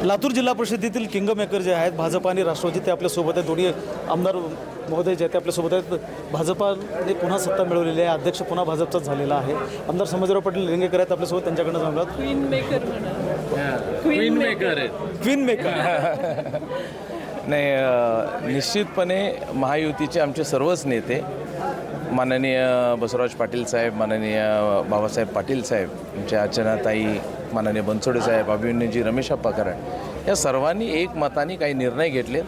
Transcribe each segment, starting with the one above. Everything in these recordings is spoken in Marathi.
लातूर जिल्हा परिषदेतील किंगमेकर जे आहेत भाजप आणि राष्ट्रवादी ते आपल्यासोबत आहेत. दोन्ही आमदार महोदय जे आहेत ते आपल्यासोबत आहेत. भाजपाने पुन्हा सत्ता मिळवलेली आहे. अध्यक्ष पुन्हा भाजपचाच झालेला आहे. आमदार संभाजीराव पाटील लिंगेकर आहेत आपल्यासोबत. त्यांच्याकडनं सांगा. क्वीन मेकर म्हणा. क्वीन मेकर आहे. क्वीन मेकर नाही, निश्चितपणे महायुतीचे आमचे सर्वच नेते माननीय बसवराज पाटील साहेब, माननीय बाबासाहेब पाटील साहेब, आमच्या अर्चनाताई, माननीय बनसोडे साहेब, अभिमन्यूजी रमेश अप्पा कराड या सर्वांनी एक मताने काही निर्णय घेतले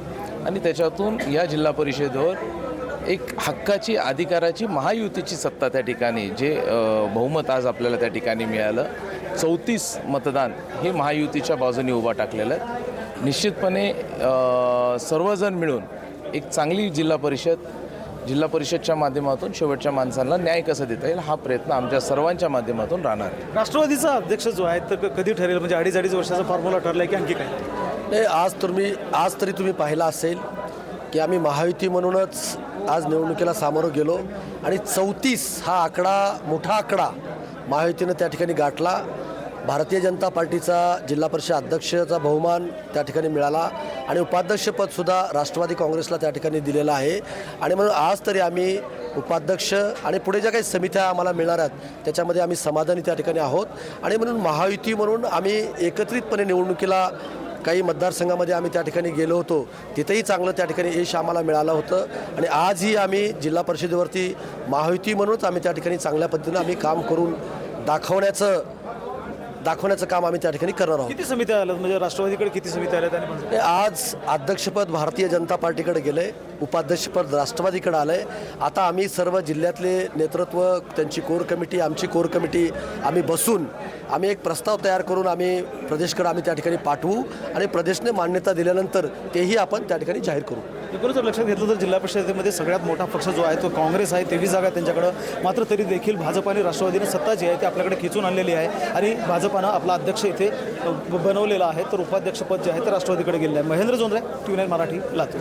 आणि त्याच्यातून या जिल्हा परिषदेवर एक हक्काची अधिकाराची महायुतीची सत्ता त्या ठिकाणी जे बहुमत आज आपल्याला त्या ठिकाणी मिळालं. 34 मतदान हे महायुतीच्या बाजूने उभा टाकलेलं आहे. निश्चितपणे सर्वजण मिळून एक चांगली जिल्हा परिषदच्या माध्यमातून शेवटच्या माणसांना न्याय कसा देता येईल हा प्रयत्न आमच्या सर्वांच्या माध्यमातून राहणार आहे. राष्ट्रवादीचा अध्यक्ष जो आहे तर कधी ठरेल, म्हणजे अडीच वर्षाचा फॉर्म्युला ठरला आहे की आणखी काय? नाही, आज तरी तुम्ही पाहिला असेल की आम्ही महायुती म्हणूनच आज निवडणुकीला सामोरं गेलो आणि 34 हा आकडा, मोठा आकडा महायुतीनं त्या ठिकाणी गाठला. भारतीय जनता पार्टीचा जिल्हा परिषद अध्यक्षाचा बहुमान त्या ठिकाणी मिळाला आणि उपाध्यक्षपदसुद्धा राष्ट्रवादी काँग्रेसला त्या ठिकाणी दिलेलं आहे. आणि म्हणून आज तरी आम्ही उपाध्यक्ष आणि पुढे ज्या काही समित्या आम्हाला मिळणार आहेत त्याच्यामध्ये आम्ही समाधानी त्या ठिकाणी आहोत. आणि म्हणून महायुती म्हणून आम्ही एकत्रितपणे निवडणुकीला काही मतदारसंघामध्ये आम्ही त्या ठिकाणी गेलो होतो, तिथेही चांगलं त्या ठिकाणी यश आम्हाला मिळालं होतं. आणि आजही आम्ही जिल्हा परिषदेवरती महायुती म्हणूनच आम्ही त्या ठिकाणी चांगल्या पद्धतीनं आम्ही काम करून दाखवण्याचं काम आम्ही त्या ठिकाणी करणार आहोत. किती समित्या आल्यात, म्हणजे राष्ट्रवादीकडे किती समित्या आल्यात? आणि आज अध्यक्षपद भारतीय जनता पार्टीकडे गेले, उपाध्यक्षपद राष्ट्रवादीकडे आलं आहे. आता आम्ही सर्व जिल्ह्यातले नेतृत्व, त्यांची कोर कमिटी, आमची कोर कमिटी आम्ही बसून आम्ही एक प्रस्ताव तयार करून आम्ही प्रदेशकडे आम्ही त्या ठिकाणी पाठवू आणि प्रदेशने मान्यता दिल्यानंतर तेही आपण त्या ठिकाणी जाहीर करू. एकूणच जर लक्षात घेतलं तर जिल्हा परिषदेमध्ये सगळ्यात मोठा पक्ष जो आहे तो काँग्रेस आहे. 23 जागा त्यांच्याकडं. मात्र तरी देखील भाजप आणि राष्ट्रवादीने सत्ता जी आहे ती आपल्याकडे खिचून आणलेली आहे आणि भाजपानं आपला अध्यक्ष इथे बनवलेला आहे, तर उपाध्यक्षपद जे आहे ते राष्ट्रवादीकडे गेलेलं आहे. महेंद्र जोंधळे, TV9 मराठी, लातूर.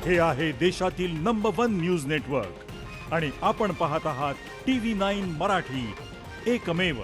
हे आहे देशातील नंबर 1 न्यूज नेटवर्क आणि आपण पाहत आहात TV9 मराठी, एकमेव.